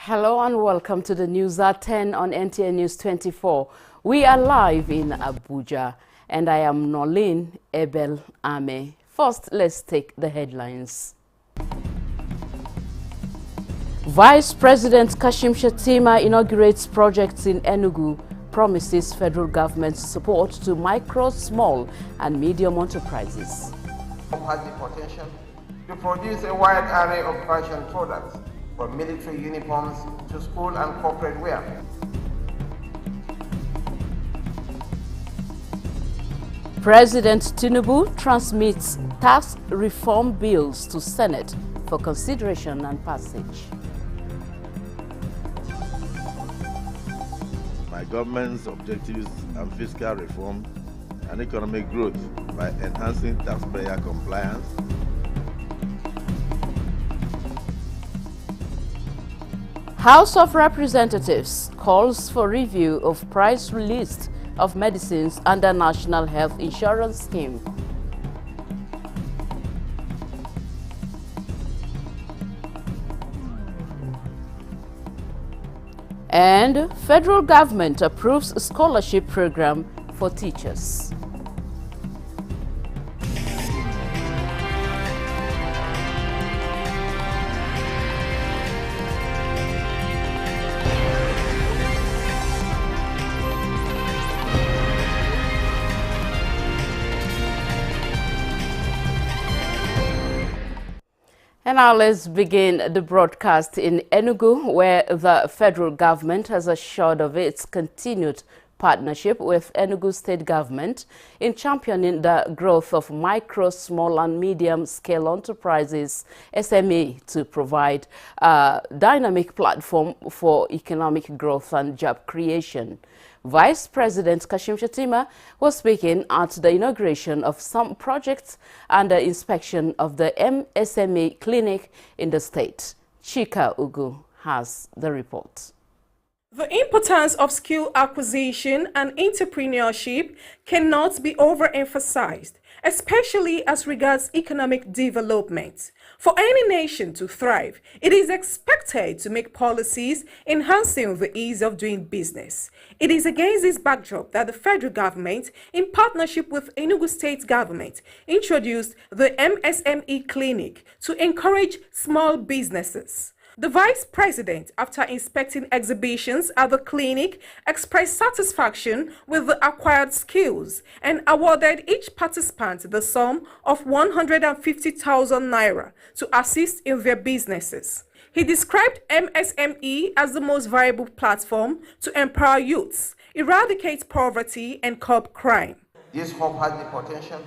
Hello and welcome to the news at 10 on Nta News24. We are live in Abuja and I am Nolin Ebel Ame. First, let's take the headlines. Vice President Kashim Shettima inaugurates projects in Enugu, promises federal government support to micro, small and medium enterprises. Has the potential to produce a wide array of fashion products, from military uniforms to school and corporate wear. President Tinubu transmits tax reform bills to Senate for consideration and passage. My government's objectives are fiscal reform and economic growth by enhancing taxpayer compliance, House of Representatives calls for review of price list of medicines under National Health Insurance Scheme. And federal government approves a scholarship program for teachers. And now let's begin the broadcast in Enugu, where the federal government has assured of its continued partnership with Enugu state government in championing the growth of micro, small and medium-scale enterprises, SME, to provide a dynamic platform for economic growth and job creation. Vice President Kashim Shettima was speaking at the inauguration of some projects and the inspection of the MSME clinic in the state. Chika Ugu has the report. The importance of skill acquisition and entrepreneurship cannot be overemphasized, especially as regards economic development. For any nation to thrive, it is expected to make policies enhancing the ease of doing business. It is against this backdrop that the federal government, in partnership with Enugu state government, introduced the MSME clinic to encourage small businesses. The Vice President, after inspecting exhibitions at the clinic, expressed satisfaction with the acquired skills and awarded each participant the sum of 150,000 naira to assist in their businesses. He described MSME as the most viable platform to empower youths, eradicate poverty and curb crime. This hub has the potential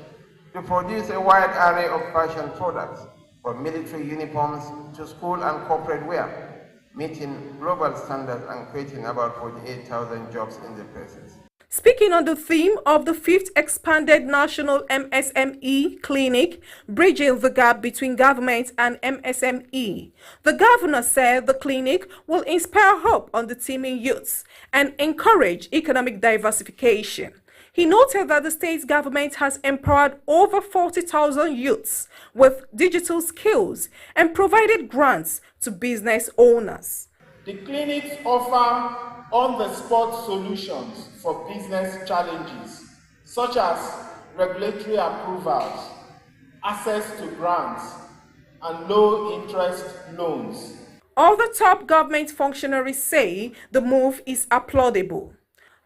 to produce a wide array of fashion products, from military uniforms to school and corporate wear, meeting global standards and creating about 48,000 jobs in the process. Speaking on the theme of the 5th expanded national MSME clinic, bridging the gap between government and MSME, the governor said the clinic will inspire hope on the teeming youths and encourage economic diversification. He noted that the state government has empowered over 40,000 youths with digital skills and provided grants to business owners. The clinics offer on-the-spot solutions for business challenges, such as regulatory approvals, access to grants, and low-interest loans. All the top government functionaries say the move is applaudable.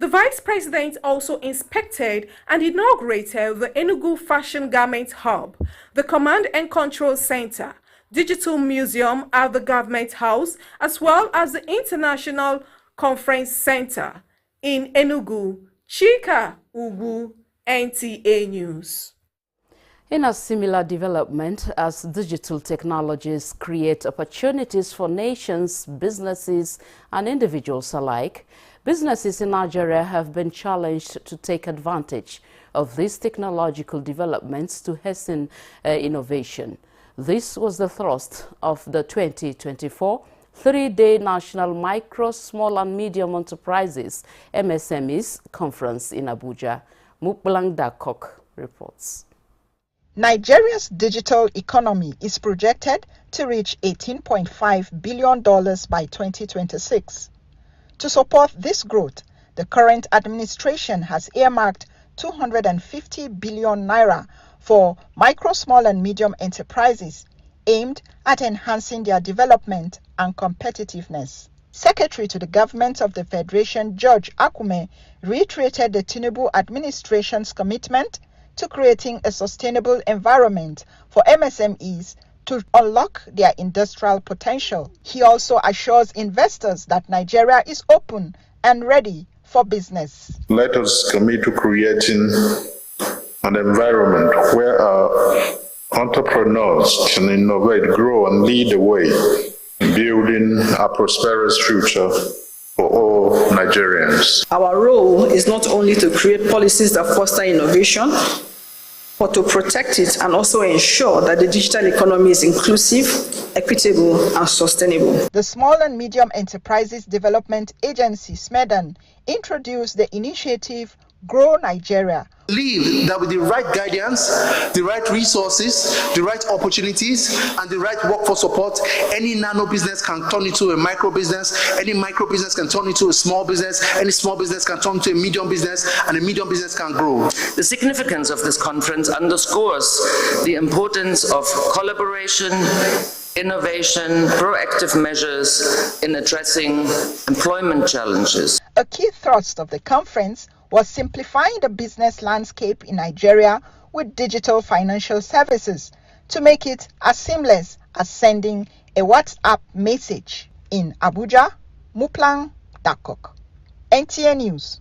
The Vice President also inspected and inaugurated the Enugu Fashion Garment Hub, the Command and Control Center, Digital Museum at the Government House, as well as the International Conference Center in Enugu. Chika Ugu, NTA News. In a similar development, as digital technologies create opportunities for nations, businesses and individuals alike, businesses in Nigeria have been challenged to take advantage of these technological developments to hasten innovation. This was the thrust of the 2024 three-day National Micro, Small and Medium Enterprises (MSMEs) conference in Abuja. Mukblang Dakok reports. Nigeria's digital economy is projected to reach $18.5 billion by 2026. To support this growth, the current administration has earmarked 250 billion naira for micro, small and medium enterprises aimed at enhancing their development and competitiveness. Secretary to the Government of the Federation, George Akume, reiterated the Tinubu administration's commitment to creating a sustainable environment for MSMEs to unlock their industrial potential. He also assures investors that Nigeria is open and ready for business. Let us commit to creating an environment where our entrepreneurs can innovate, grow, and lead the way in building a prosperous future for all Nigerians. Our role is not only to create policies that foster innovation, but to protect it and also ensure that the digital economy is inclusive, equitable, and sustainable. The Small and Medium Enterprises Development Agency, SMEDAN, introduced the initiative Grow Nigeria. Believe that with the right guidance, the right resources, the right opportunities, and the right workforce support, any nano business can turn into a micro business, any micro business can turn into a small business, any small business can turn into a medium business, and a medium business can grow. The significance of this conference underscores the importance of collaboration, innovation, proactive measures in addressing employment challenges. A key thrust of the conference was simplifying the business landscape in Nigeria with digital financial services to make it as seamless as sending a WhatsApp message. In Abuja, Muplang Dakok, Nta News.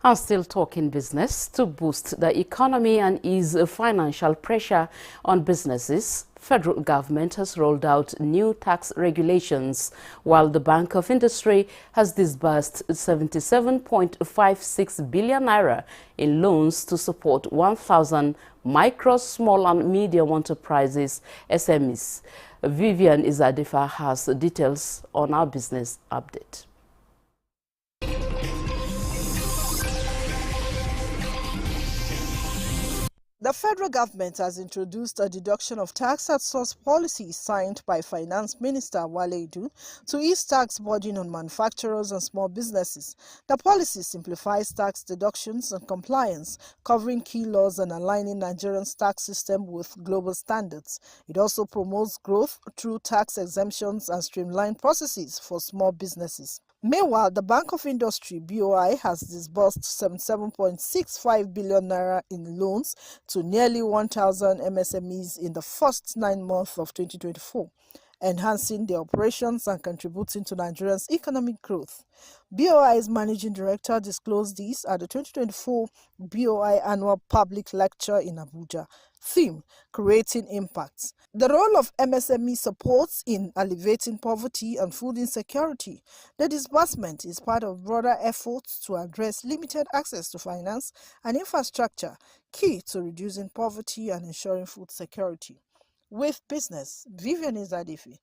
I'm still talking business. To boost the economy and ease financial pressure on businesses, federal government has rolled out new tax regulations, while the Bank of Industry has disbursed 77.56 billion naira in loans to support 1,000 micro, small and medium enterprises, SMEs. Vivian Izadifa has details on our business update. The federal government has introduced a deduction of tax at source policy signed by Finance Minister Wale Edu to ease tax burden on manufacturers and small businesses. The policy simplifies tax deductions and compliance, covering key laws and aligning Nigeria's tax system with global standards. It also promotes growth through tax exemptions and streamlined processes for small businesses. Meanwhile, the Bank of Industry (BOI) has disbursed 77.65 billion naira in loans to nearly 1,000 MSMEs in the first 9 months of 2024, enhancing their operations and contributing to Nigeria's economic growth. BOI's managing director disclosed this at the 2024 BOI Annual Public Lecture in Abuja. Theme: Creating Impacts. The role of MSME supports in alleviating poverty and food insecurity. The disbursement is part of broader efforts to address limited access to finance and infrastructure, key to reducing poverty and ensuring food security. With business, Vivian Izadifi.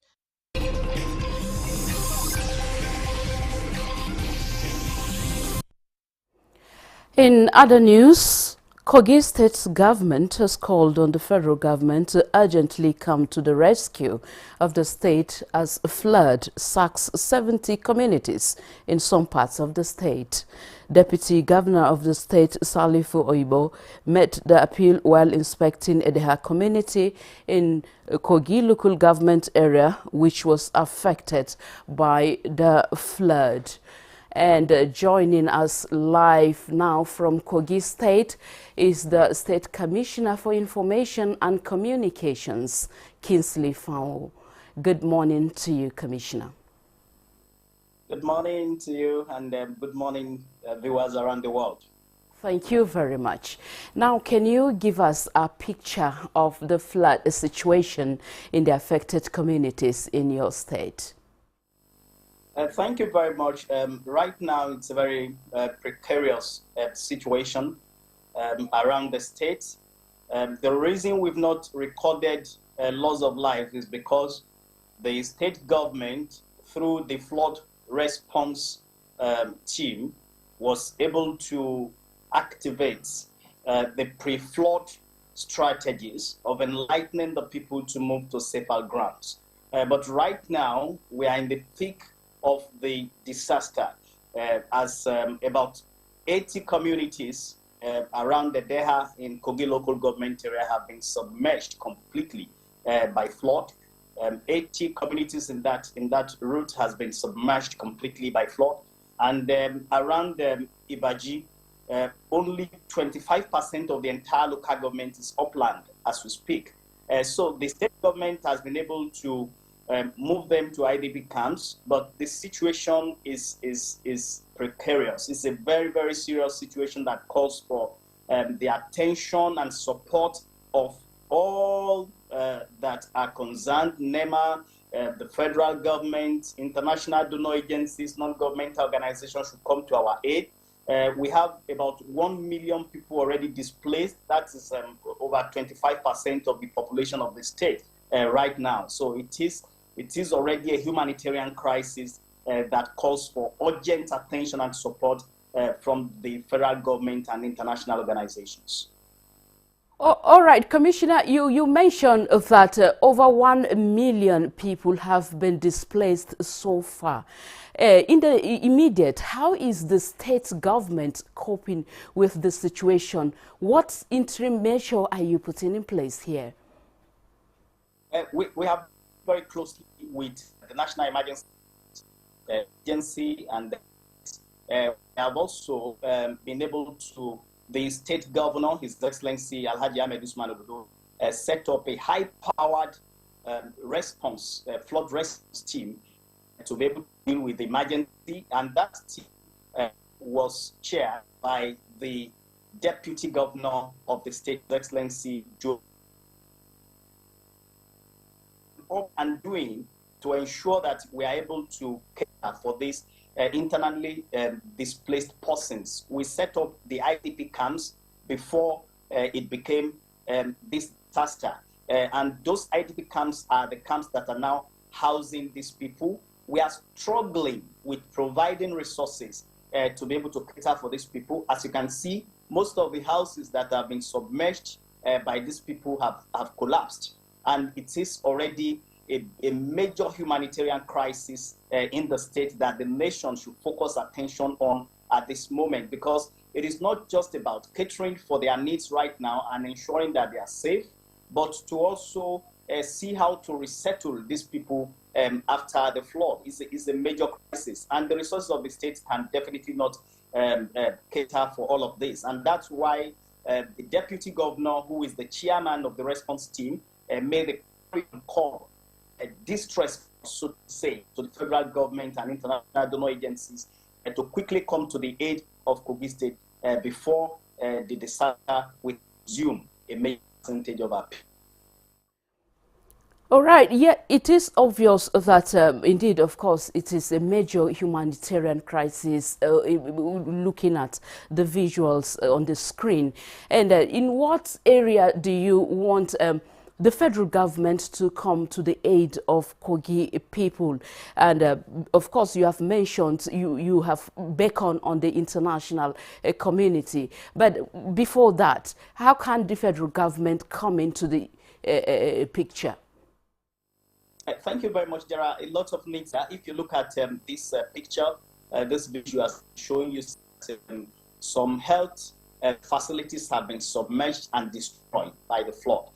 In other news, Kogi State's government has called on the federal government to urgently come to the rescue of the state as a flood sacks 70 communities in some parts of the state. Deputy Governor of the state, Salifu Oibo, met the appeal while inspecting Edeha community in Kogi local government area, which was affected by the flood. And joining us live now from Kogi State is the State Commissioner for Information and Communications, Kingsley Fao. Good morning to you, Commissioner. Good morning to you, and good morning, viewers around the world. Thank you very much. Now, can you give us a picture of the flood situation in the affected communities in your state? Thank you very much. Right now, it's a very precarious situation around the state. The reason we've not recorded loss of life is because the state government, through the flood response team, was able to activate the pre-flood strategies of enlightening the people to move to safer grounds. But right now, we are in the peak of the disaster, as about 80 communities around the Deha in Kogi local government area have been submerged completely by flood. 80 communities in that route has been submerged completely by flood. And around Ibaji, only 25% of the entire local government is upland as we speak. So the state government has been able to move them to IDP camps, but the situation is precarious. It's a very, very serious situation that calls for the attention and support of all that are concerned: NEMA, the federal government, international donor agencies, non-governmental organizations should come to our aid. We have about 1 million people already displaced. That is over 25% of the population of the state right now. So it is already a humanitarian crisis that calls for urgent attention and support from the federal government and international organizations. All right, Commissioner, you mentioned that over 1 million people have been displaced so far. In the immediate, how is the state government coping with the situation? What interim measure are you putting in place here? We have very closely with the National Emergency Agency, and we have also been able to, the state governor, His Excellency Alhaji Ahmed Usman Ododo, set up a high-powered response, flood response team to be able to deal with the emergency, and that team was chaired by the Deputy Governor of the state, His Excellency Joe. And doing to ensure that we are able to cater for these internally displaced persons. We set up the IDP camps before it became this disaster. And those IDP camps are the camps that are now housing these people. We are struggling with providing resources to be able to cater for these people. As you can see, most of the houses that have been submerged by these people have collapsed. And it is already a major humanitarian crisis in the state that the nation should focus attention on at this moment, because it is not just about catering for their needs right now and ensuring that they are safe, but to also see how to resettle these people after the flood. Is a major crisis, and the resources of the state can definitely not cater for all of this. And that's why the deputy governor, who is the chairman of the response team, made a call, a distress, so to say, to the federal government and international donor agencies to quickly come to the aid of Kogi State before the disaster will resume a major percentage of our people. All right, yeah, it is obvious that indeed, of course, it is a major humanitarian crisis, looking at the visuals on the screen. And in what area do you want the federal government to come to the aid of Kogi people? And of course, you have mentioned, you have beckoned on the international community. But before that, how can the federal government come into the picture? Thank you very much. There are a lot of needs. If you look at this picture, this visual showing you some health facilities have been submerged and destroyed by the flood.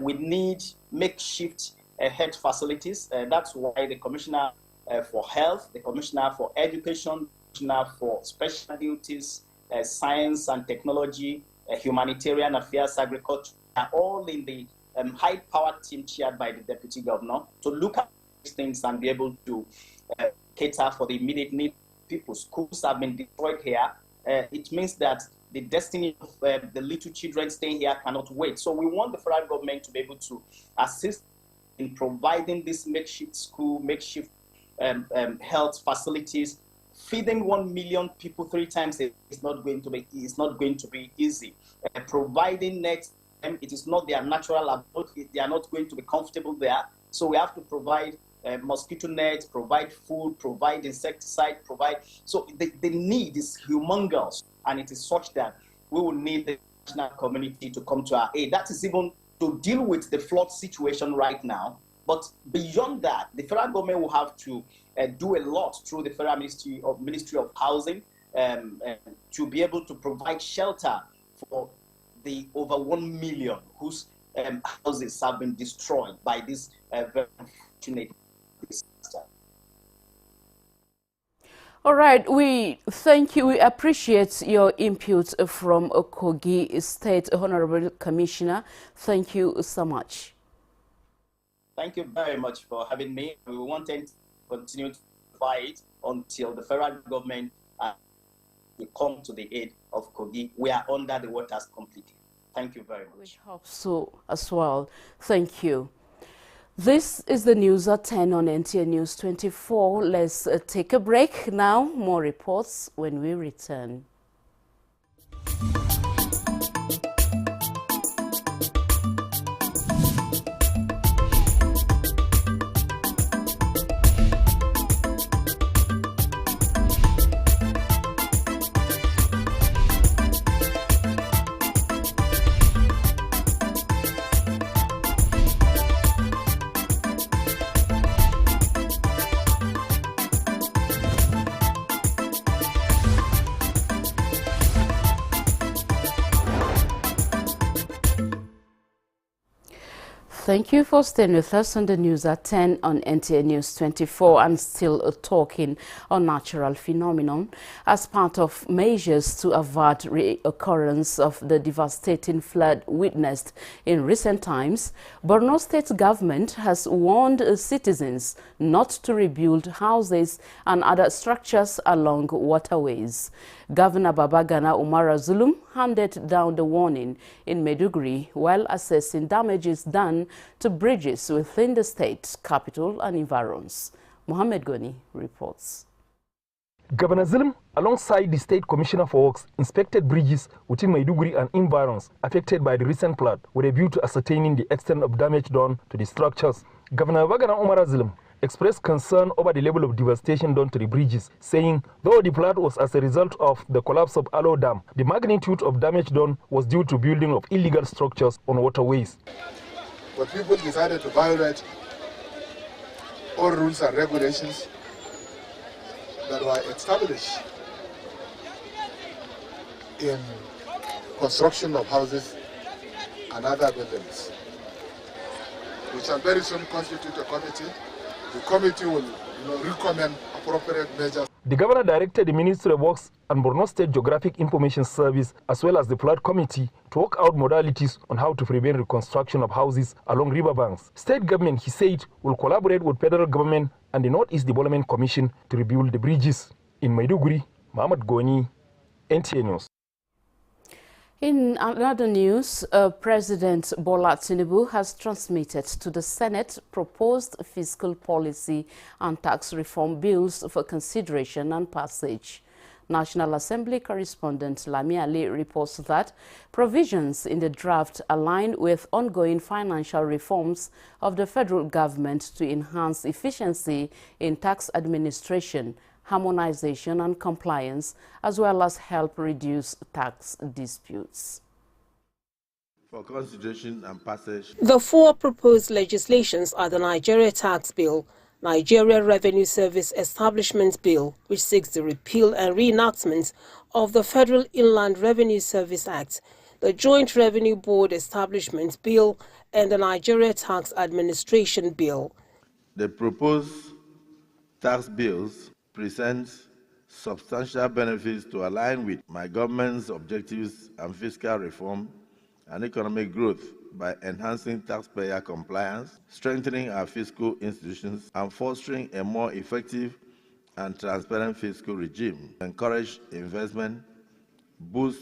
We need makeshift health facilities. That's why the Commissioner for Health, the Commissioner for Education, the Commissioner for Special Duties, Science and Technology, Humanitarian Affairs, Agriculture, are all in the high-powered team chaired by the Deputy Governor to look at these things and be able to cater for the immediate need of people. Schools have been destroyed here. It means that the destiny of the little children staying here cannot wait. So we want the federal government to be able to assist in providing this makeshift school, makeshift health facilities. Feeding 1 million people 3 times is not going to be easy. Providing nets, it is not their natural abode. They are not going to be comfortable there. So we have to provide mosquito nets, provide food, provide insecticide, provide. So the need is humongous, and it is such that we will need the international community to come to our aid. That is even to deal with the flood situation right now. But beyond that, the federal government will have to do a lot through the Federal Ministry of Housing to be able to provide shelter for the over 1 million whose houses have been destroyed by this very unfortunate disaster. All right, we thank you. We appreciate your input from Kogi State Honorable Commissioner. Thank you so much. Thank you very much for having me. We want to continue to fight until the federal government will come to the aid of Kogi. We are under the waters completely. Thank you very much. We hope so as well. Thank you. This is the news at 10 on Nta News 24. Let's take a break now. More reports when we return. Thank you for staying with us on the news at 10 on Nta News 24 and still talking on natural phenomenon. As part of measures to avert reoccurrence of the devastating flood witnessed in recent times, Borno State government has warned citizens not to rebuild houses and other structures along waterways. Governor Babagana Umara Zulum handed down the warning in Maiduguri while assessing damages done to bridges within the state capital and environs. Mohammed Goni reports. Governor Zulum, alongside the State Commissioner for Works, inspected bridges within Maiduguri and environs affected by the recent flood with a view to ascertaining the extent of damage done to the structures. Governor Babagana Umara Zulum expressed concern over the level of devastation done to the bridges, saying though the flood was as a result of the collapse of Alo Dam, the magnitude of damage done was due to building of illegal structures on waterways. But people decided to violate all rules and regulations that were established in construction of houses and other buildings. We shall very soon constitute a committee. The committee will recommend appropriate measures. The governor directed the Ministry of Works and Borno State Geographic Information Service as well as the flood committee to work out modalities on how to prevent reconstruction of houses along riverbanks. State government, he said, will collaborate with federal government and the Northeast Development Commission to rebuild the bridges. In Maiduguri, Mohammed Goni, Nta News. In another news, President Bola Tinubu has transmitted to the Senate proposed fiscal policy and tax reform bills for consideration and passage. National Assembly correspondent Lami Ali reports that provisions in the draft align with ongoing financial reforms of the federal government to enhance efficiency in tax administration, harmonization and compliance, as well as help reduce tax disputes. For consideration and passage, the four proposed legislations are the Nigeria Tax Bill, Nigeria Revenue Service Establishment Bill, which seeks the repeal and reenactment of the Federal Inland Revenue Service Act, the Joint Revenue Board Establishment Bill, and the Nigeria Tax Administration Bill. the proposed tax bills present substantial benefits to align with my government's objectives and fiscal reform and economic growth by enhancing taxpayer compliance, strengthening our fiscal institutions, and fostering a more effective and transparent fiscal regime, encourage investment, boost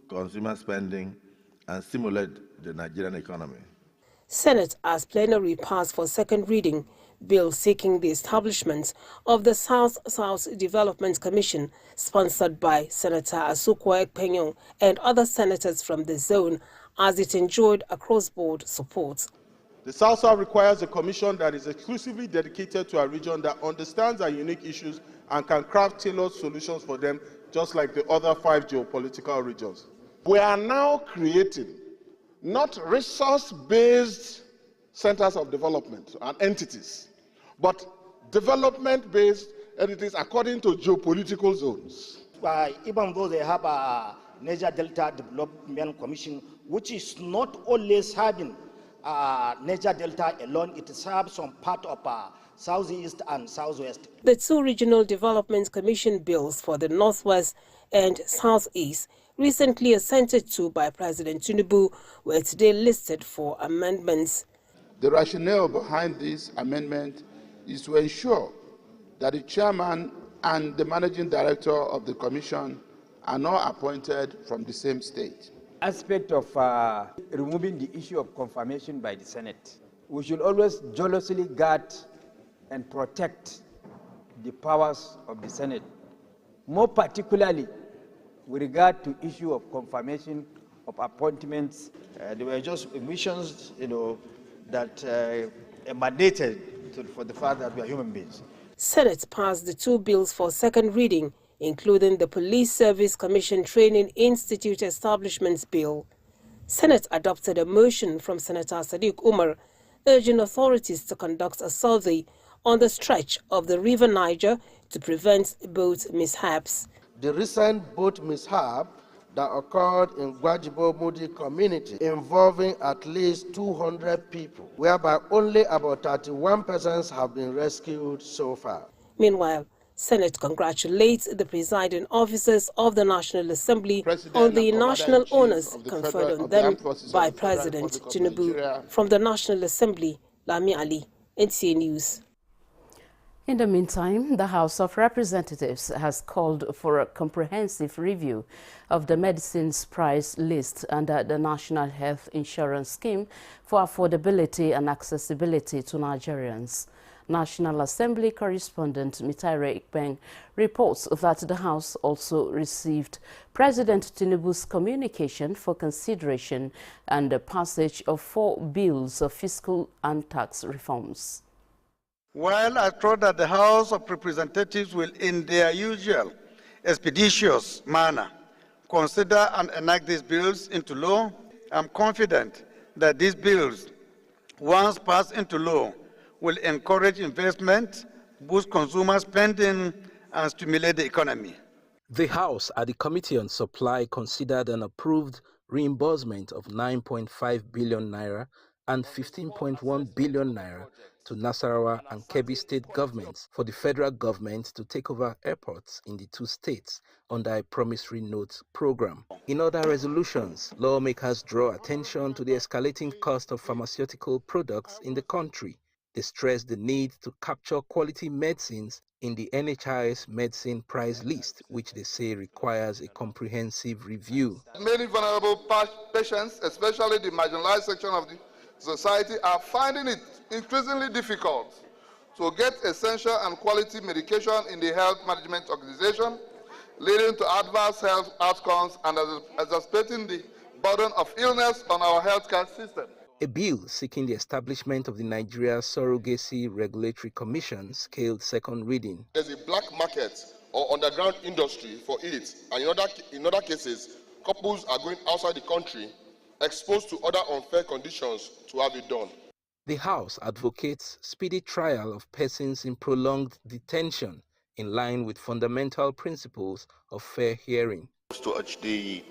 consumer spending, and stimulate the Nigerian economy. Senate has plenary passed for second reading bill seeking the establishment of the South-South Development Commission, sponsored by Senator Asukwa Ekpenyong and other senators from the zone, as it enjoyed across-board support. The South-South requires a commission that is exclusively dedicated to our region, that understands our unique issues and can craft tailored solutions for them, just like the other 5 geopolitical regions. We are now creating not resource-based centers of development and entities, but development-based entities according to geopolitical zones. Even though they have a Niger Delta Development Commission, which is not always having Niger Delta alone, it serves some part of Southeast and Southwest. The two Regional Development Commission bills for the Northwest and Southeast, recently assented to by President Tinubu, were today listed for amendments. The rationale behind this amendment is to ensure that the chairman and the managing director of the commission are not appointed from the same state. Aspect of removing the issue of confirmation by the Senate. We should always jealously guard and protect the powers of the Senate, more particularly with regard to issue of confirmation of appointments. There were just omissions, that mandated for the fact that we are human beings. Senate passed the two bills for second reading, including the Police Service Commission Training Institute Establishments Bill. Senate adopted a motion from Senator Sadiq Umar urging authorities to conduct a survey on the stretch of the River Niger to prevent boat mishaps. The recent boat mishap that occurred in Gwajibo Mudi community involving at least 200 people, whereby only about 31 persons have been rescued so far. Meanwhile, Senate congratulates the presiding officers of the National Assembly on the national honors conferred on them by President Tinubu. From the National Assembly, Lami Ali, Nta News. In the meantime, the House of Representatives has called for a comprehensive review of the medicines price list under the National Health Insurance Scheme for affordability and accessibility to Nigerians. National Assembly correspondent Nta News24 reports that the House also received President Tinubu's communication for consideration and the passage of 4 bills of fiscal and tax reforms. While I trust that the House of Representatives will, in their usual expeditious manner, consider and enact these bills into law, I'm confident that these bills, once passed into law, will encourage investment, boost consumer spending, and stimulate the economy. The House at the Committee on Supply considered and approved reimbursement of 9.5 billion naira and 15.1 billion naira to Nasarawa and Kebbi state governments for the federal government to take over airports in the 2 states under a promissory note program. In other resolutions, lawmakers draw attention to the escalating cost of pharmaceutical products in the country. They stress the need to capture quality medicines in the NHIS medicine price list, which they say requires a comprehensive review. Many vulnerable patients, especially the marginalized section of the society, are finding it increasingly difficult to get essential and quality medication in the health management organization, leading to adverse health outcomes and exacerbating the burden of illness on our healthcare system. A bill seeking the establishment of the Nigeria Surrogacy Regulatory Commission scaled second reading. There's a black market or underground industry for it, and in other cases, couples are going outside the country exposed to other unfair conditions to have it done. The House advocates speedy trial of persons in prolonged detention in line with fundamental principles of fair hearing. To urge the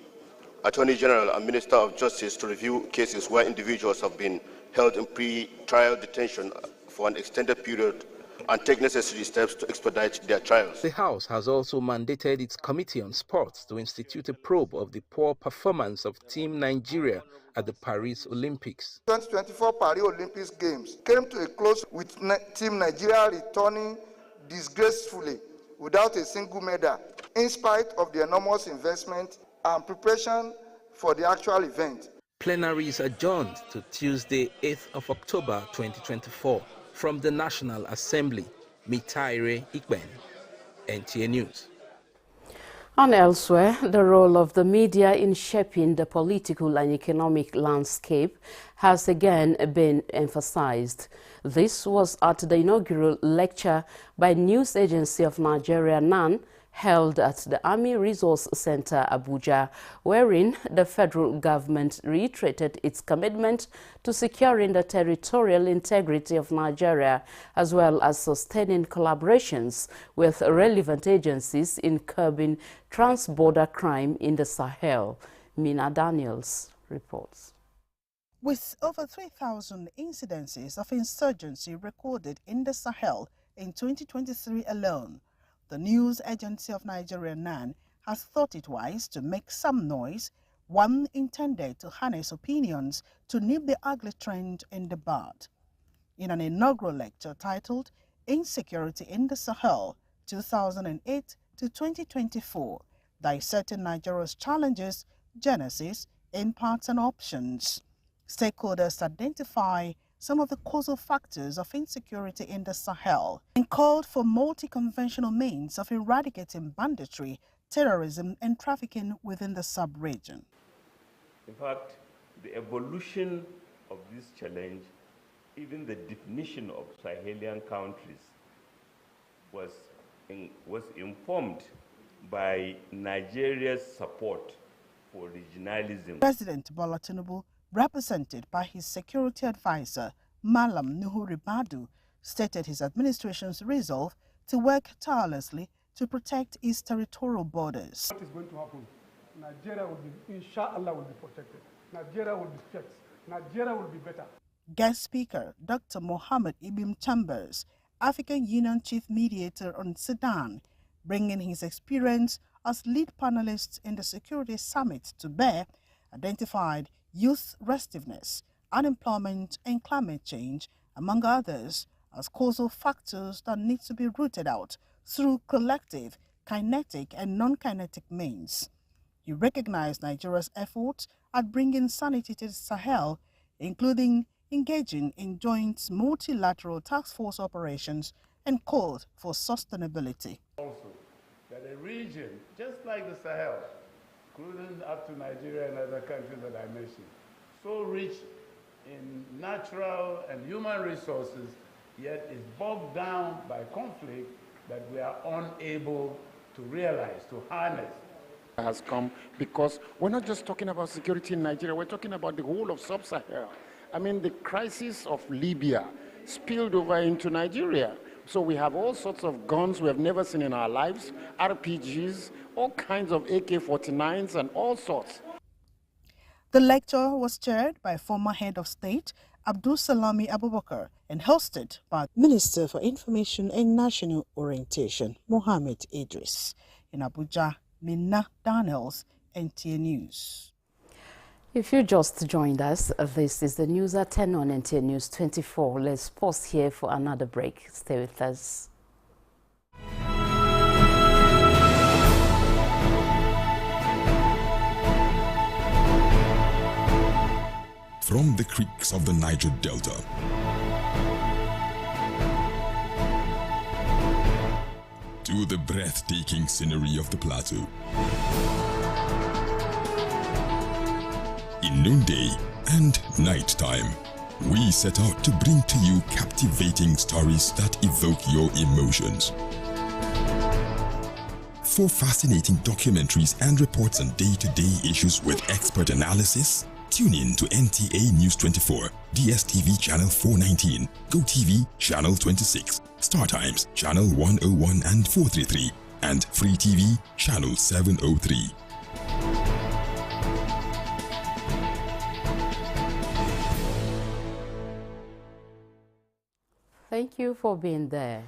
Attorney General and Minister of Justice to review cases where individuals have been held in pre-trial detention for an extended period and take necessary steps to expedite their trials. The House has also mandated its Committee on Sports to institute a probe of the poor performance of Team Nigeria at the Paris Olympics. 2024 Paris Olympics Games came to a close with Team Nigeria returning disgracefully without a single medal, in spite of the enormous investment and preparation for the actual event. Plenary is adjourned to Tuesday, 8th of October 2024. From the National Assembly, Nta News24, Nta News. And elsewhere, the role of the media in shaping the political and economic landscape has again been emphasized. This was at the inaugural lecture by News Agency of Nigeria, NAN, held at the Army Resource Center, Abuja, wherein the federal government reiterated its commitment to securing the territorial integrity of Nigeria, as well as sustaining collaborations with relevant agencies in curbing trans-border crime in the Sahel. Nta Daniels reports. With over 3,000 incidences of insurgency recorded in the Sahel in 2023 alone, the news agency of Nigeria, NAN, has thought it wise to make some noise, one intended to harness opinions to nip the ugly trend in the bud. In an inaugural lecture titled Insecurity in the Sahel, 2008 to 2024, dissecting Nigeria's challenges, genesis, impacts and options, stakeholders identify some of the causal factors of insecurity in the Sahel and called for multi-conventional means of eradicating banditry, terrorism and trafficking within the sub-region. In fact, the evolution of this challenge, even the definition of Sahelian countries, was informed by Nigeria's support for regionalism. President Bola Tinubu, represented by his security advisor, Malam Nuhu Ribadu, stated his administration's resolve to work tirelessly to protect its territorial borders. What is going to happen? Nigeria will be, inshallah, will be protected. Nigeria will be fixed. Nigeria will be better. Guest speaker, Dr. Mohammed Ibn Chambers, African Union Chief Mediator on Sudan, bringing his experience as lead panelist in the Security Summit to bear, identified youth restiveness, unemployment and climate change, among others, as causal factors that need to be rooted out through collective, kinetic and non-kinetic means. He recognized Nigeria's efforts at bringing sanity to the Sahel, including engaging in joint multilateral task force operations, and called for sustainability. Also, that a region, just like the Sahel, including up to Nigeria and other countries that I mentioned, so rich in natural and human resources, yet is bogged down by conflict that we are unable to realize, to harness. Has come because we're not just talking about security in Nigeria, we're talking about the whole of sub-Sahel. I mean, the crisis of Libya spilled over into Nigeria. So we have all sorts of guns we have never seen in our lives, RPGs, all kinds of AK-49s and all sorts. The lecture was chaired by former head of state Abdul Salami Abubakar and hosted by Minister for Information and National Orientation Mohammed Idris. In Abuja, Nta Daniels, Nta News. If you just joined us, this is the news at 10 on Nta News 24. Let's pause here for another break. Stay with us. From the creeks of the Niger Delta to the breathtaking scenery of the plateau, in noonday and nighttime, we set out to bring to you captivating stories that evoke your emotions. For fascinating documentaries and reports on day-to-day issues with expert analysis, tune in to NTA News 24, DSTV Channel 419, GoTV Channel 26, StarTimes Channel 101 and 433, and Free TV Channel 703. Thank you for being there.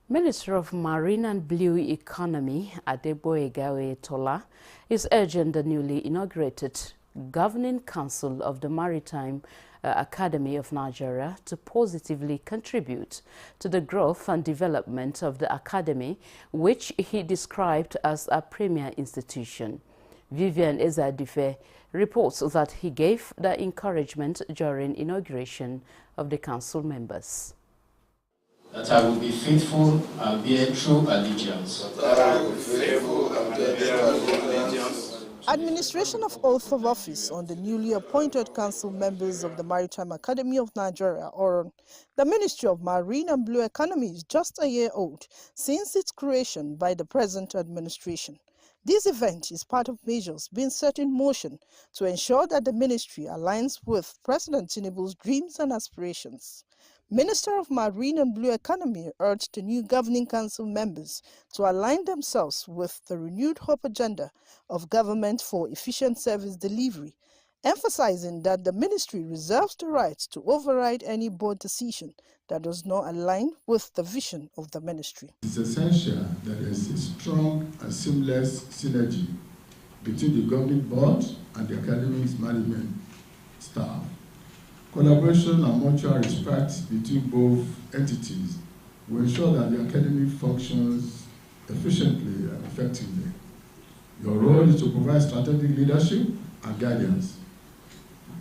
Minister of Marine and Blue Economy, Adeboye Tola, is urging the newly inaugurated Governing Council of the Maritime Academy of Nigeria to positively contribute to the growth and development of the academy, which he described as a premier institution. Vivian Ezadife reports that he gave the encouragement during inauguration of the council members. That I will be faithful and bear true allegiance. That I will be faithful and bear true allegiance. Administration of oath of office on the newly appointed council members of the Maritime Academy of Nigeria, or the Ministry of Marine and Blue Economy, is just a year old since its creation by the present administration. This event is part of measures being set in motion to ensure that the ministry aligns with President Tinubu's dreams and aspirations. Minister of Marine and Blue Economy urged the new governing council members to align themselves with the renewed hope agenda of government for efficient service delivery, emphasizing that the ministry reserves the right to override any board decision that does not align with the vision of the ministry. It's essential that there is a strong and seamless synergy between the governing board and the academy's management staff. Collaboration and mutual respect between both entities will ensure that the academy functions efficiently and effectively. Your role is to provide strategic leadership and guidance,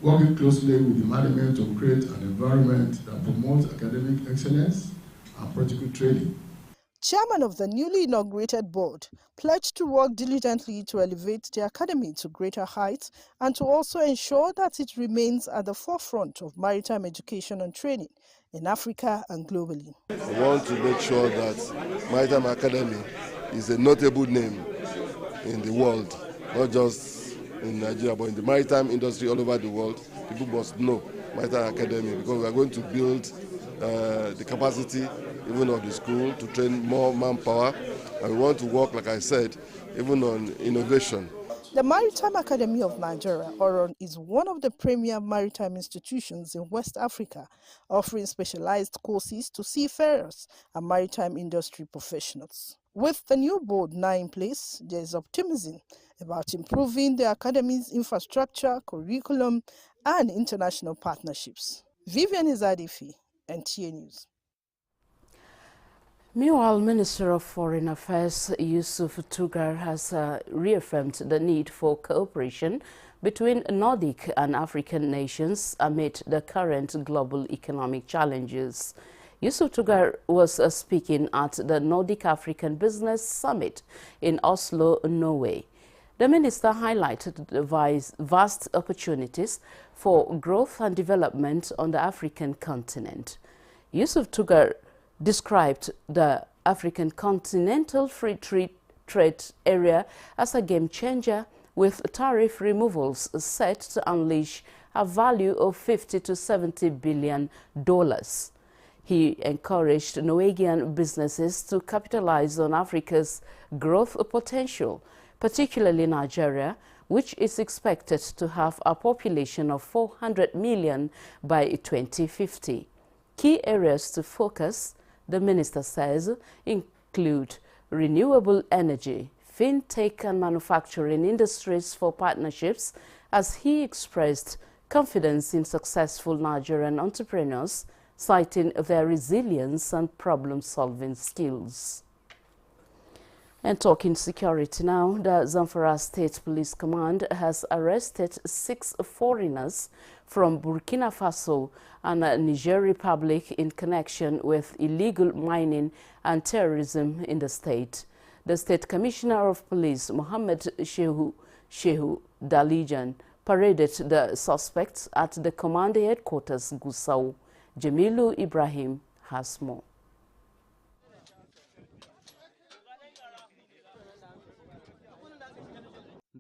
working closely with the management to create an environment that promotes academic excellence and practical training. Chairman of the newly inaugurated board pledged to work diligently to elevate the academy to greater heights and to also ensure that it remains at the forefront of maritime education and training in Africa and globally. I want to make sure that Maritime Academy is a notable name in the world, not just in Nigeria, but in the maritime industry all over the world. People must know Maritime Academy because we are going to build the capacity even of the school to train more manpower, and we want to work, like I said, even on innovation. The Maritime Academy of Nigeria, ORON, is one of the premier maritime institutions in West Africa, offering specialized courses to seafarers and maritime industry professionals. With the new board now in place, there is optimism about improving the academy's infrastructure, curriculum, and international partnerships. Vivian Izadifi, Nta News. Meanwhile, Minister of Foreign Affairs Yusuf Tugar has reaffirmed the need for cooperation between Nordic and African nations amid the current global economic challenges. Yusuf Tugar was speaking at the Nordic African Business Summit in Oslo, Norway. The minister highlighted the vast opportunities for growth and development on the African continent. Yusuf Tugar described the African Continental Free Trade Area as a game changer, with tariff removals set to unleash a value of $50 to $70 billion. He encouraged Norwegian businesses to capitalize on Africa's growth potential, particularly Nigeria, which is expected to have a population of 400 million by 2050. Key areas to focus, the minister says, include renewable energy, fintech and manufacturing industries for partnerships, as he expressed confidence in successful Nigerian entrepreneurs, citing their resilience and problem-solving skills. And talking security now, the Zamfara State Police Command has arrested 6 foreigners from Burkina Faso and Niger Republic in connection with illegal mining and terrorism in the state. The State Commissioner of Police, Mohammed Shehu Dalijan, paraded the suspects at the command headquarters, Gusau. Jamilu Ibrahim has more.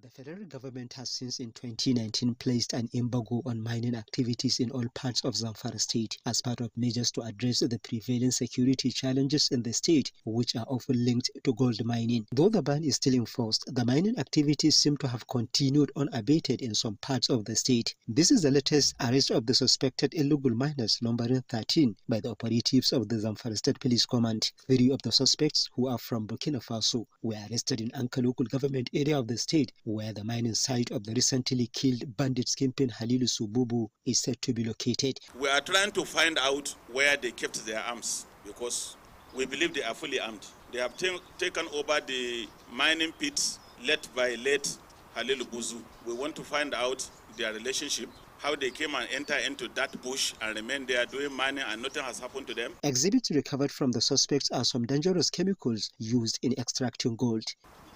The federal government has since in 2019 placed an embargo on mining activities in all parts of Zamfara state as part of measures to address the prevailing security challenges in the state, which are often linked to gold mining. Though the ban is still enforced, the mining activities seem to have continued unabated in some parts of the state. This is the latest arrest of the suspected illegal miners, numbering 13, by the operatives of the Zamfara State Police Command. 3 of the suspects, who are from Burkina Faso, were arrested in Anka local government area of the state, where the mining site of the recently killed bandit kingpin Halilu Sububu is said to be located. We are trying to find out where they kept their arms, because we believe they are fully armed. They have taken over the mining pits led by late Halilu Buzu. We want to find out their relationship, how they came and entered into that bush and remained there doing mining and nothing has happened to them. Exhibits recovered from the suspects are some dangerous chemicals used in extracting gold.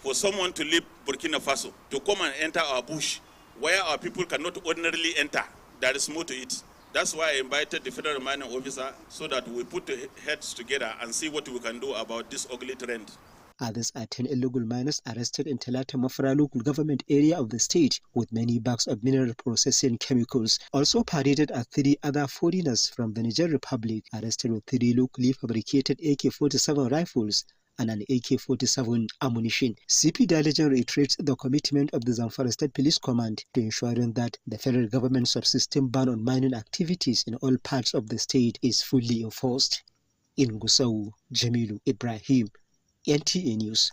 for someone to leave Burkina Faso to come and enter our bush, where our people cannot ordinarily enter. There is more to it. That's why I invited the federal mining officer so that we put the heads together and see what we can do about this ugly trend. Others are 10 illegal miners arrested in Talata Mafra local government area of the state with many bags of mineral processing chemicals. Also paraded are 3 other foreigners from the Niger Republic arrested with 3 locally fabricated AK-47 rifles and an AK-47 ammunition. CP Dalijan reiterates the commitment of the Zamfara State Police Command to ensuring that the federal government's subsystem ban on mining activities in all parts of the state is fully enforced. In Gusau, Jamilu Ibrahim, NTA News.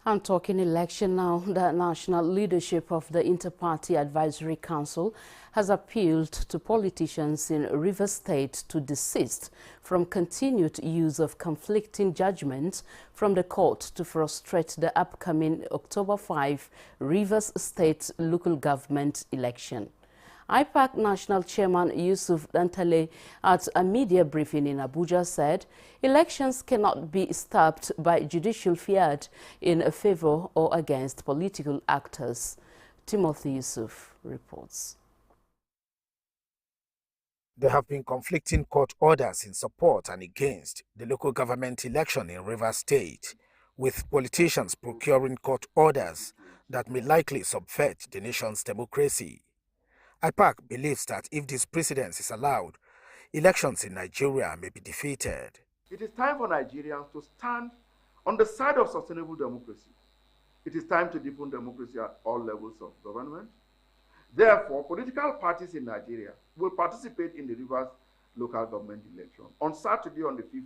I'm talking election now. The national leadership of the Inter-Party Advisory Council has appealed to politicians in Rivers State to desist from continued use of conflicting judgments from the court to frustrate the upcoming October 5 Rivers State local government election. IPAC National Chairman Yusuf Dantale at a media briefing in Abuja said elections cannot be stopped by judicial fiat in favor or against political actors. Timothy Yusuf reports. There have been conflicting court orders in support and against the local government election in Rivers State, with politicians procuring court orders that may likely subvert the nation's democracy. IPAC believes that if this precedent is allowed, elections in Nigeria may be defeated. It is time for Nigerians to stand on the side of sustainable democracy. It is time to deepen democracy at all levels of government. Therefore, political parties in Nigeria will participate in the Rivers local government election on Saturday on the 5th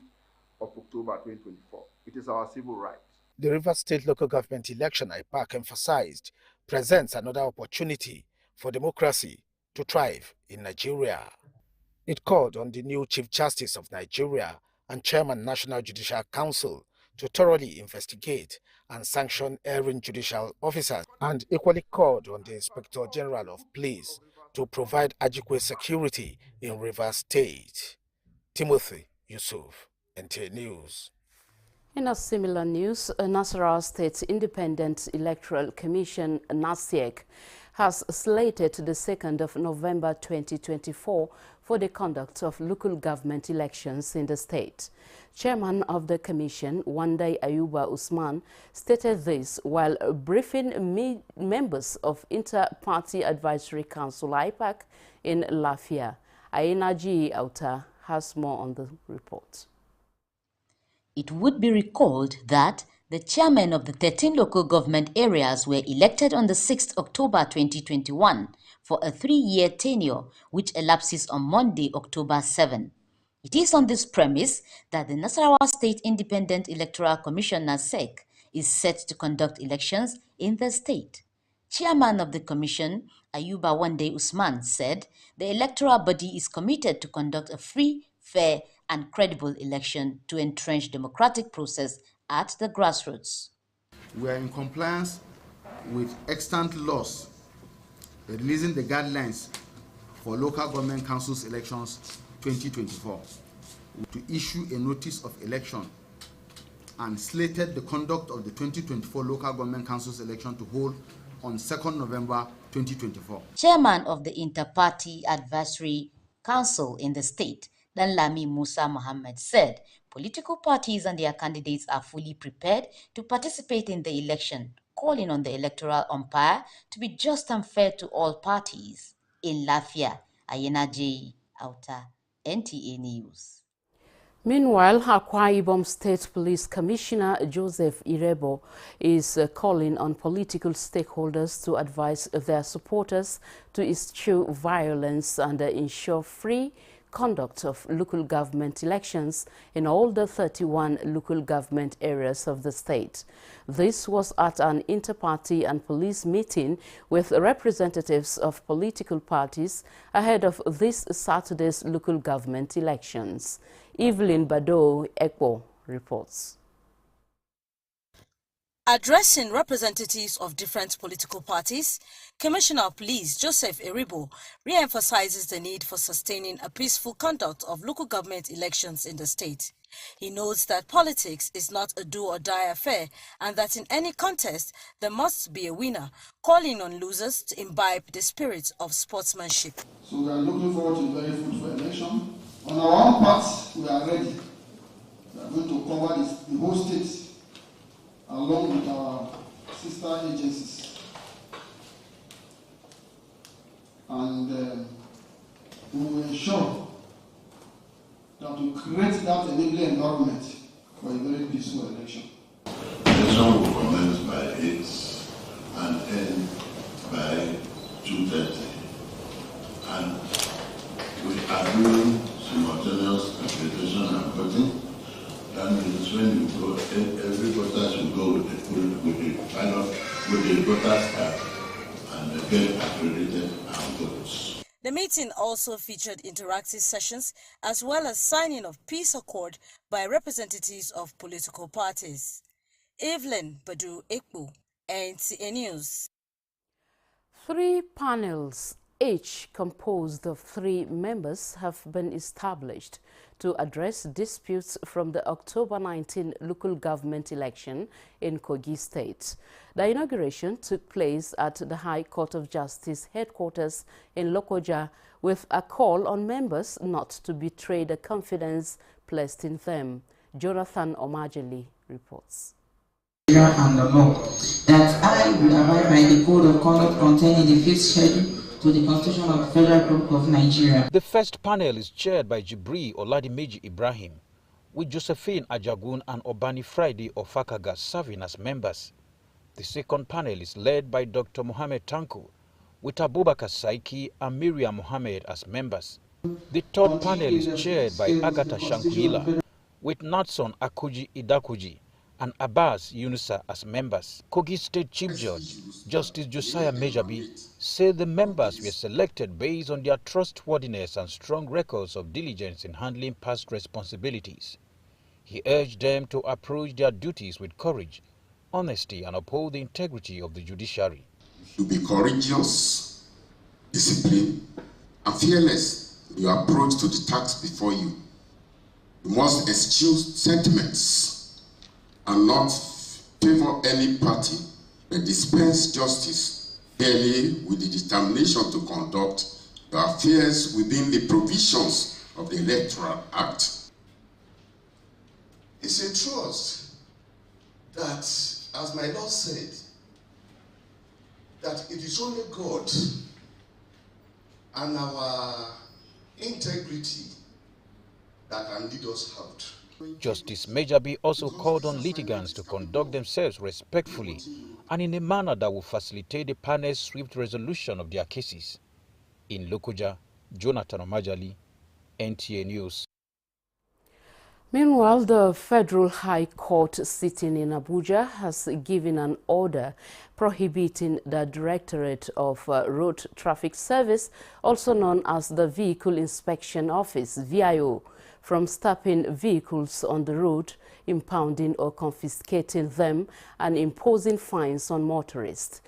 of October 2024. It is our civil right. The Rivers State local government election, IPAC emphasized, presents another opportunity for democracy to thrive in Nigeria. It called on the new Chief Justice of Nigeria and Chairman National Judicial Council to thoroughly investigate and sanction erring judicial officers, and equally called on the Inspector General of Police to provide adequate security in Rivers State. Timothy Yusuf, Nta News. In a similar news, Nasarawa State Independent Electoral Commission, NASIEC, has slated the 2nd of November 2024 for the conduct of local government elections in the state. Chairman of the commission, Wandai Ayuba Usman, stated this while briefing members of Inter-Party Advisory Council IPAC in Lafia. Ayenaji Auta has more on the report. It would be recalled that the chairmen of the 13 local government areas were elected on the 6th October 2021 for a 3-year tenure, which elapses on Monday, October 7. It is on this premise that the Nasarawa State Independent Electoral Commission (NASEC) is set to conduct elections in the state. Chairman of the commission, Ayuba Wande Usman, said the electoral body is committed to conduct a free, fair, and credible election to entrench democratic process at the grassroots. We are in compliance with extant laws releasing the guidelines for local government councils elections 2024 to issue a notice of election and slated the conduct of the 2024 local government councils election to hold on 2nd November 2024. Chairman of the Inter-Party Advisory Council in the state, Danlami Musa Mohammed, said political parties and their candidates are fully prepared to participate in the election, calling on the electoral umpire to be just and fair to all parties. In Lafia, Ayenaji Auta, NTA News. Meanwhile, Akwa Ibom State Police Commissioner Joseph Irebo is calling on political stakeholders to advise their supporters to eschew violence and ensure free conduct of local government elections in all the 31 local government areas of the state. This was at an inter-party and police meeting with representatives of political parties ahead of this Saturday's local government elections. Evelyn Bado Ekwo reports. Addressing representatives of different political parties, Commissioner of Police Joseph Eribo re-emphasizes the need for sustaining a peaceful conduct of local government elections in the state. He notes that politics is not a do-or-die affair and that in any contest there must be a winner, calling on losers to imbibe the spirit of sportsmanship. So we are looking forward to a very fruitful election. On our own part, we are ready. We are going to cover the whole state along with our sister agencies. And we will ensure that we create that enabling environment for a very peaceful election. The election will commence by 8 and end by 2:30. And we are doing simultaneous accreditation and voting. That means when you go, every voter should go with the ballot, with the voter's card, and get accredited and vote. The meeting also featured interactive sessions as well as signing of peace accord by representatives of political parties. Evelyn Badu Ekpo, Nta News. 3 panels, each composed of 3 members, have been established to address disputes from the October 19 local government election in Kogi State. The inauguration took place at the High Court of Justice headquarters in Lokoja, with a call on members not to betray the confidence placed in them. Jonathan Omajeli reports. And the law that I will abide by the code of conduct contained in the 5th schedule to the Constitution of the Federal Republic of Nigeria. The first panel is chaired by Jibri Oladimeji Ibrahim, with Josephine Ajagun and Obani Friday Ofakaga serving as members. The second panel is led by Dr. Mohamed Tanko, with Abubakar Saiki and Miriam Mohamed as members. The third panel is chaired by Agatha Shankuila, with Natson Akuji Idakuji and Abbas Yunusa as members. Kogi State Chief Judge, Justice Josiah Mejabi, said the members were selected based on their trustworthiness and strong records of diligence in handling past responsibilities. He urged them to approach their duties with courage, honesty, and uphold the integrity of the judiciary. You be courageous, disciplined, and fearless in your approach to the task before you. You must eschew sentiments and not favor any party, but dispense justice fairly with the determination to conduct your affairs within the provisions of the Electoral Act. It's a trust that, as my Lord said, that it is only God and our integrity that can lead us out. Justice Mejabi also called on litigants to conduct themselves respectfully and in a manner that will facilitate the panel's swift resolution of their cases. In Lokoja, Jonathan Omajali, NTA News. Meanwhile, the Federal High Court sitting in Abuja has given an order prohibiting the Directorate of Road Traffic Service, also known as the Vehicle Inspection Office, VIO, from stopping vehicles on the road, impounding or confiscating them, and imposing fines on motorists.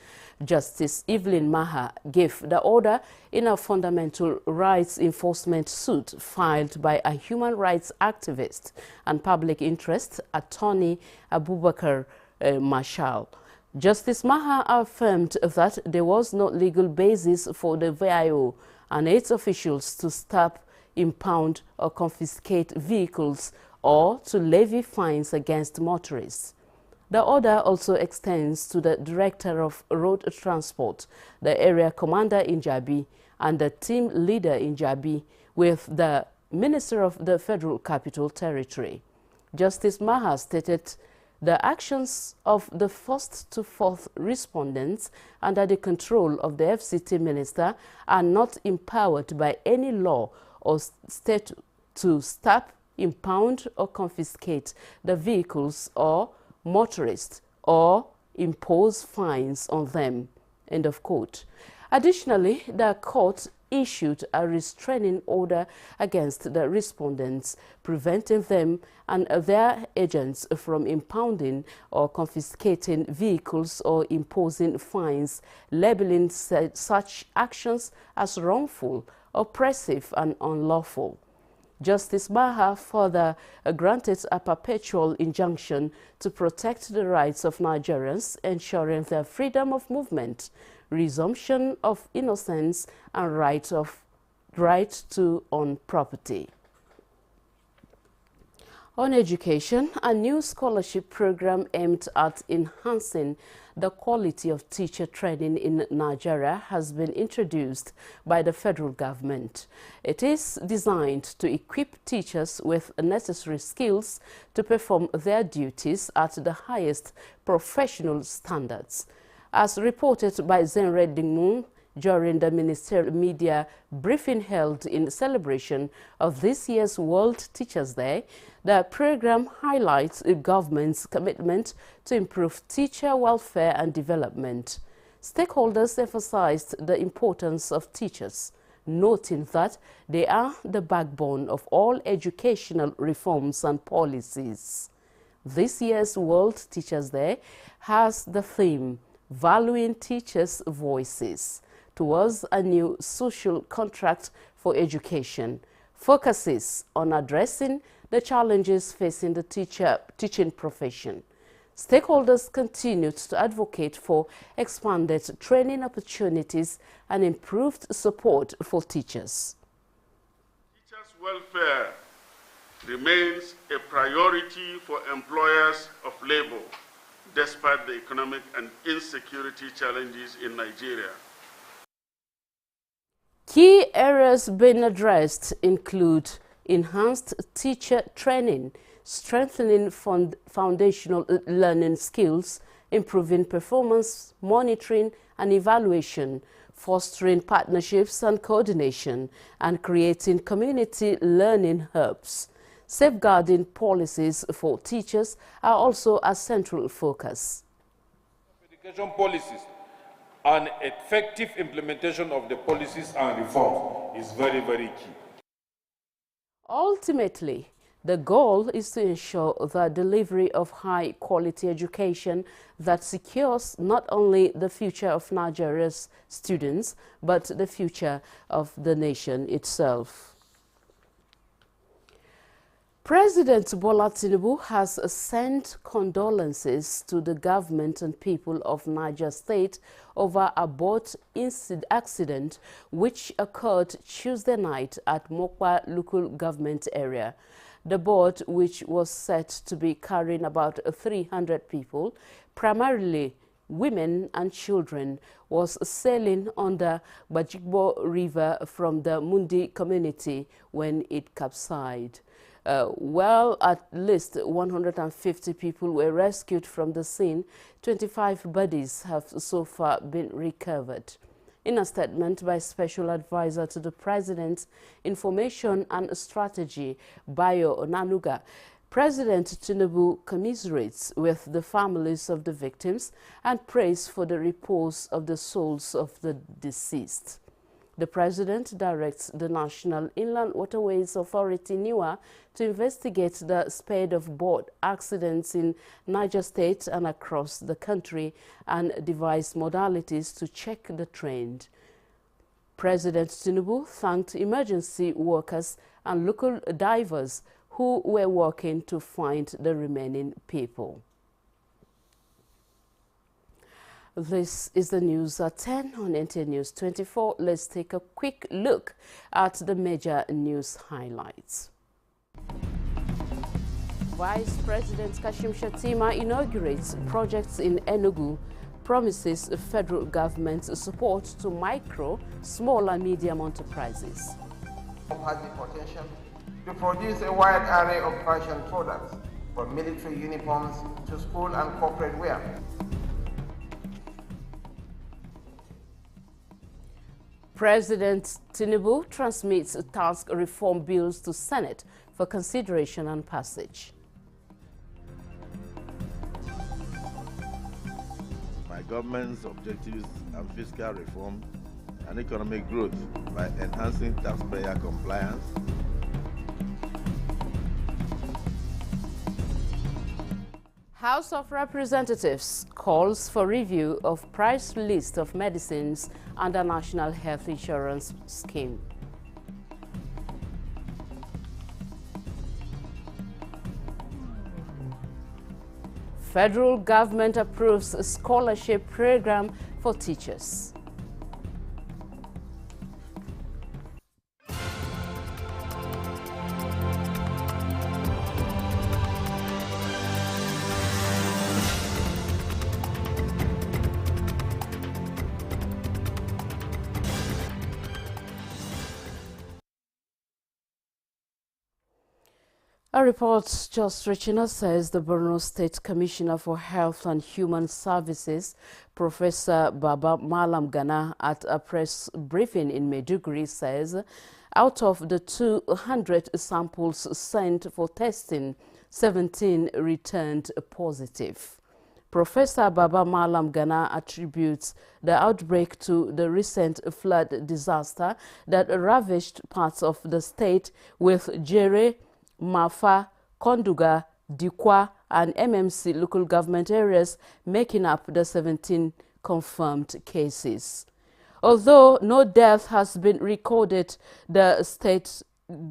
Justice Evelyn Maha gave the order in a fundamental rights enforcement suit filed by a human rights activist and public interest attorney Abubakar Marshall. Justice Maha affirmed that there was no legal basis for the VIO and its officials to stop, impound or confiscate vehicles or to levy fines against motorists. The order also extends to the Director of Road Transport, the Area Commander in Jabi, and the Team Leader in Jabi, with the Minister of the Federal Capital Territory. Justice Maha stated the actions of the first to fourth respondents under the control of the FCT Minister are not empowered by any law or state to stop, impound or confiscate the vehicles or motorists or impose fines on them. End of quote. Additionally, the court issued a restraining order against the respondents, preventing them and their agents from impounding or confiscating vehicles or imposing fines, labeling such actions as wrongful, oppressive, and unlawful. Justice Baha further granted a perpetual injunction to protect the rights of Nigerians, ensuring their freedom of movement, resumption of innocence, and right to own property. On education, a new scholarship program aimed at enhancing the quality of teacher training in Nigeria has been introduced by the federal government. It is designed to equip teachers with necessary skills to perform their duties at the highest professional standards. As reported by Zenred Dingmun during the ministerial media briefing held in celebration of this year's World Teachers' Day, the program highlights the government's commitment to improve teacher welfare and development. Stakeholders emphasized the importance of teachers, noting that they are the backbone of all educational reforms and policies. This year's World Teachers' Day has the theme, Valuing Teachers' Voices towards a new social contract for education, focuses on addressing the challenges facing the teaching profession. Stakeholders continued to advocate for expanded training opportunities and improved support for teachers. Teachers' welfare remains a priority for employers of labor, despite the economic and insecurity challenges in Nigeria. Key areas being addressed include enhanced teacher training, strengthening foundational learning skills, improving performance monitoring and evaluation, fostering partnerships and coordination, and creating community learning hubs. Safeguarding policies for teachers are also a central focus. Education policies and effective implementation of the policies and reforms is very, very key. Ultimately, the goal is to ensure the delivery of high-quality education that secures not only the future of Nigeria's students, but the future of the nation itself. President Bola Tinubu has sent condolences to the government and people of Niger State over a boat accident which occurred Tuesday night at Mokwa local government area. The boat, which was said to be carrying about 300 people, primarily women and children, was sailing on the Bajigbo River from the Mundi community when it capsized. Well, at least 150 people were rescued from the scene. 25 bodies have so far been recovered. In a statement by Special Advisor to the President's Information and Strategy, Bayo Onanuga, President Tinubu commiserates with the families of the victims and prays for the repose of the souls of the deceased. The President directs the National Inland Waterways Authority, NIWA, to investigate the spate of boat accidents in Niger State and across the country and devise modalities to check the trend. President Tinubu thanked emergency workers and local divers who were working to find the remaining people. This is the news at 10 on Nta News 24. Let's take a quick look at the major news highlights. Vice President Kashim Shettima inaugurates projects in Enugu, promises federal government support to micro, small and medium enterprises. Has the potential to produce a wide array of fashion products, from military uniforms to school and corporate wear. President Tinubu transmits tax reform bills to Senate for consideration and passage. My government's objectives and fiscal reform and economic growth by enhancing taxpayer compliance, House of Representatives calls for review of price list of medicines under National Health Insurance Scheme. Federal government approves a scholarship program for teachers. A report just reaching us says the Borno State Commissioner for Health and Human Services, Professor Baba Malam Gana, at a press briefing in Maiduguri says out of the 200 samples sent for testing, 17 returned positive. Professor Baba Malam Gana attributes the outbreak to the recent flood disaster that ravaged parts of the state, with Jere, Mafa, Konduga, Dikwa, and MMC local government areas making up the 17 confirmed cases. Although no death has been recorded, the state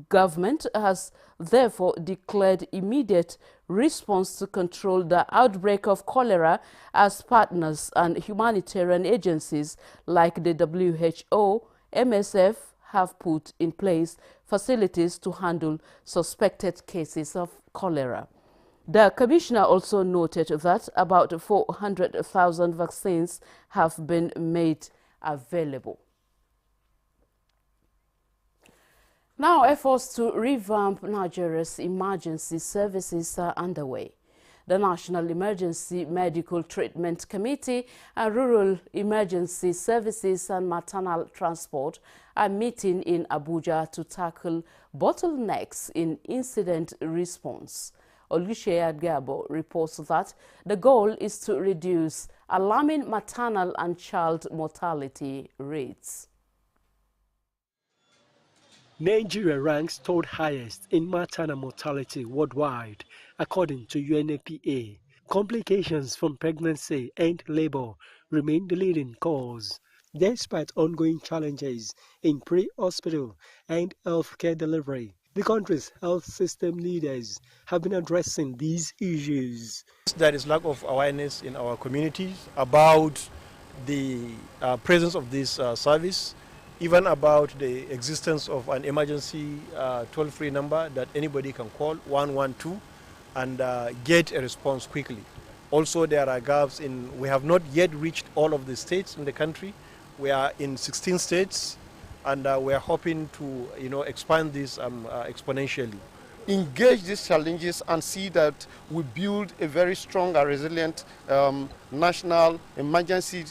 government has therefore declared immediate response to control the outbreak of cholera, as partners and humanitarian agencies like the WHO, MSF, have put in place facilities to handle suspected cases of cholera. The commissioner also noted that about 400,000 vaccines have been made available. Now, efforts to revamp Nigeria's emergency services are underway. The National Emergency Medical Treatment Committee and Rural Emergency Services and Maternal Transport are meeting in Abuja to tackle bottlenecks in incident response. Oluseyi Gabo reports that the goal is to reduce alarming maternal and child mortality rates. Nigeria ranks third highest in maternal mortality worldwide, according to UNFPA. Complications from pregnancy and labor remain the leading cause, despite ongoing challenges in pre-hospital and healthcare delivery. The country's health system leaders have been addressing these issues. There is lack of awareness in our communities about the presence of this service, even about the existence of an emergency toll-free number that anybody can call, 112, and get a response quickly. Also, there are gaps we have not yet reached all of the states in the country. We are in 16 states, and we are hoping to expand this exponentially. Engage these challenges and see that we build a very strong and resilient national emergency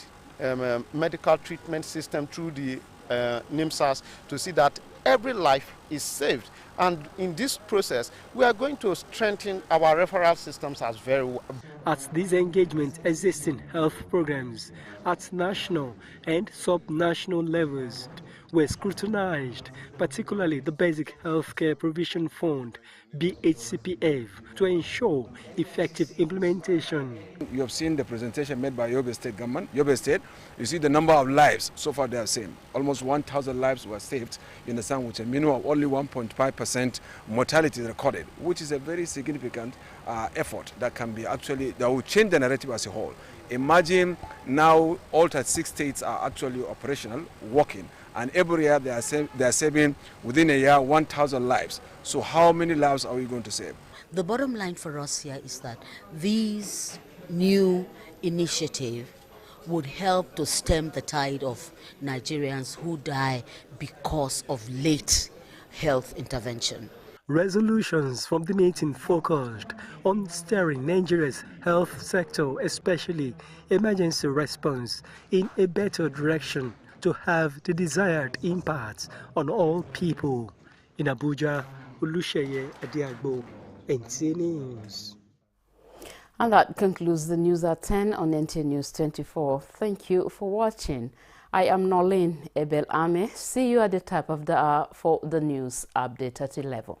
medical treatment system through the NIMSAS, to see that every life is saved. And in this process, we are going to strengthen our referral systems as very well. At these engagement, existing health programs at national and sub-national levels were scrutinized, particularly the Basic Healthcare Provision Fund, BHCPF, to ensure effective implementation. You have seen the presentation made by Yobe State government. Yobe State, you see the number of lives so far they have saved. Almost 1,000 lives were saved in the sun, with a minimum of only 1.5% mortality recorded, which is a very significant effort that can be that will change the narrative as a whole. Imagine now all 36 states are actually operational, working, and every year they are saving within a year 1,000 lives. So how many lives are we going to save? The bottom line for us here is that these new initiatives would help to stem the tide of Nigerians who die because of late health intervention. Resolutions from the meeting focused on steering Nigeria's health sector, especially emergency response, in a better direction to have the desired impact on all people. In Abuja, Oluseyi Adiagbo, Nta News. And that concludes the news at 10 on Nta News 24. Thank you for watching. I am Nolene Ebel Ame. See you at the top of the hour for the news update at 11.